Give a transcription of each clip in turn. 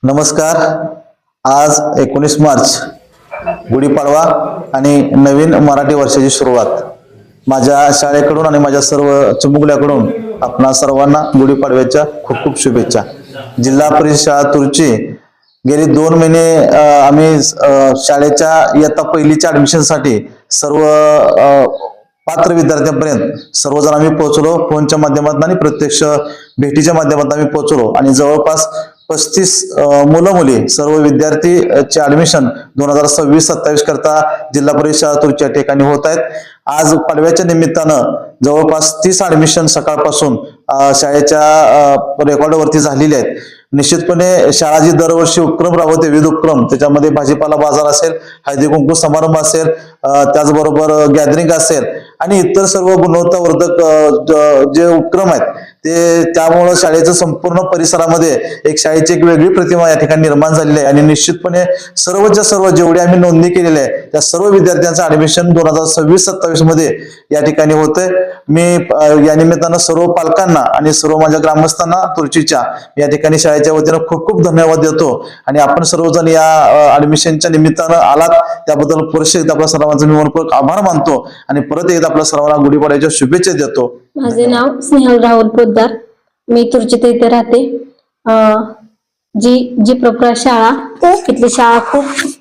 नमस्कार. आज 19 मार्च गुढीपाडवा आणि नवीन मराठी वर्षाची सुरुवात. माझ्या शाळेकडून आणि माझ्या सर्व चिमुकल्याकडून आपणा सर्वांना गुढीपाडव्याच्या खूप खूप शुभेच्छा. जिल्हा परिषद शाळा तुर्ची गेली 2 महिने आम्ही शाळेच्या इयत्ता पहिलीच्या ऍडमिशनसाठी सर्व पात्र विद्यार्थ्यांपर्यंत सर्वजण आम्ही पोहोचलो. फोनच्या माध्यमातून आणि प्रत्यक्ष भेटीच्या माध्यमातून आम्ही पोहोचलो आणि जवळपास 35 मुलं मुली सर्व विद्यार्थीचे ऍडमिशन 2026-27 करता जिल्हा परिषद शाळा तुर्ची या ठिकाणी होत आहेत. आज पाडव्याच्या निमित्तानं जवळपास 30 ऍडमिशन सकाळपासून शाळेच्या रेकॉर्डवरती झालेले आहेत. निश्चितपणे शाळा जी दरवर्षी उपक्रम राबवते, विविध उपक्रम, त्याच्यामध्ये भाजीपाला बाजार असेल, हळदी कुंकू समारंभ असेल, त्याचबरोबर गॅदरिंग असेल आणि इतर सर्व गुणवत्तावर्धक जे उपक्रम आहेत ते त्यामुळे शाळेचं संपूर्ण परिसरामध्ये एक शाळेची एक वेगळी प्रतिमा या ठिकाणी निर्माण झालेली आहे. आणि निश्चितपणे सर्वच्या सर्व जेवढे आम्ही नोंदणी केलेली आहे त्या सर्व विद्यार्थ्यांचं ऍडमिशन 2026-27 मध्ये या ठिकाणी होतंय. मी या निमित्तानं सर्व पालकांना आणि सर्व माझ्या ग्रामस्थांना तुर्चीच्या या ठिकाणी शाळेच्या वतीनं खूप खूप धन्यवाद देतो. आणि आपण सर्वजण या ऍडमिशनच्या निमित्तानं आलात त्याबद्दल पुरुष आपल्या सर्वांचा मी मनपूर्वक आभार मानतो आणि परत एकदा आपल्या सर्वांना गुढीपाडव्याच्या शुभेच्छा देतो. माझे नाव स्नेहल राहुल पोद्दार. मी तुर्चीत इथे राहते. जी प्रकार शाळा, इथली शाळा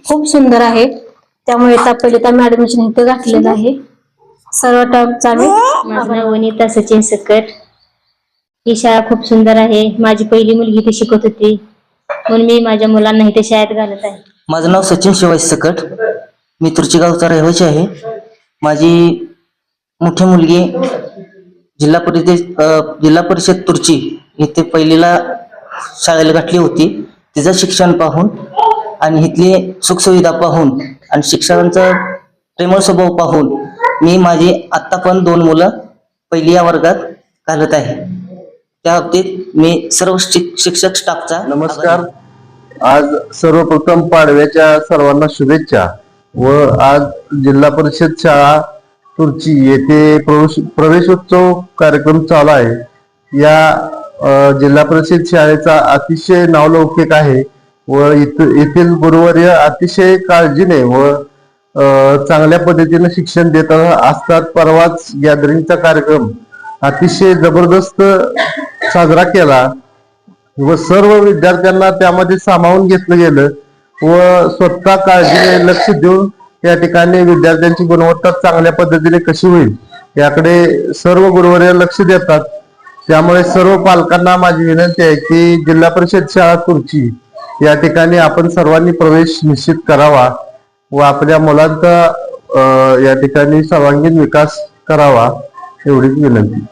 खूप सुंदर आहे. त्यामुळे पहिली तर ऍडमिशन इथे घातलेलं आहे. सर्व टर्मचा माझं नाव वनिता सचिन सकट. ही शाळा खूप सुंदर आहे. माझी पहिली मुलगी इथे शिकत होती म्हणून मी माझ्या मुलांना इथे शाळेत घालत आहे. माझं नाव सचिन शिवाजी सकट. मी तुर्ची गावचा रहिवासी आहे. माझी मोठी मुलगी जिल्हा परिषद तुर्ची इथे पहिलीला शाळेला घातली होती. तिचं शिक्षण पाहून आणि इथली सुखसुविधा पाहून आणि शिक्षकांचा प्रेमळ स्वभाव पाहून मी माझी आत्ता पण 2 मुलं पहिली या वर्गात घालत आहे. त्या बाबतीत मी सर्व शिक्षक स्टाफचा नमस्कार. आज सर्वप्रथम पाडव्याच्या सर्वांना शुभेच्छा. व आज जिल्हा परिषद शाळा तुर्ची येथे प्रवेशोत्सव कार्यक्रम चालू आहे. या जिल्हा परिषद शाळेचा अतिशय नावलौकिक आहे व येथील गुरुवर्य अतिशय काळजीने व चांगल्या पद्धतीने शिक्षण देत असतात. परवाच गॅदरिंगचा कार्यक्रम अतिशय जबरदस्त साजरा केला व सर्व विद्यार्थ्यांना त्यामध्ये सामावून घेतलं गेलं व स्वतः काळजीने लक्ष देऊन या ठिकाणी विद्यार्थ्यांची गुणवत्ता चांगल्या पद्धतीने कशी होईल याकडे सर्व गुरुवर्य लक्ष देतात. त्यामुळे सर्व पालकांना माझी विनंती आहे की जिल्हा परिषद शाळा तुर्ची या ठिकाणी आपण सर्वांनी प्रवेश निश्चित करावा व आपल्या मुलांचा या ठिकाणी सर्वांगीण विकास करावा एवढीच विनंती.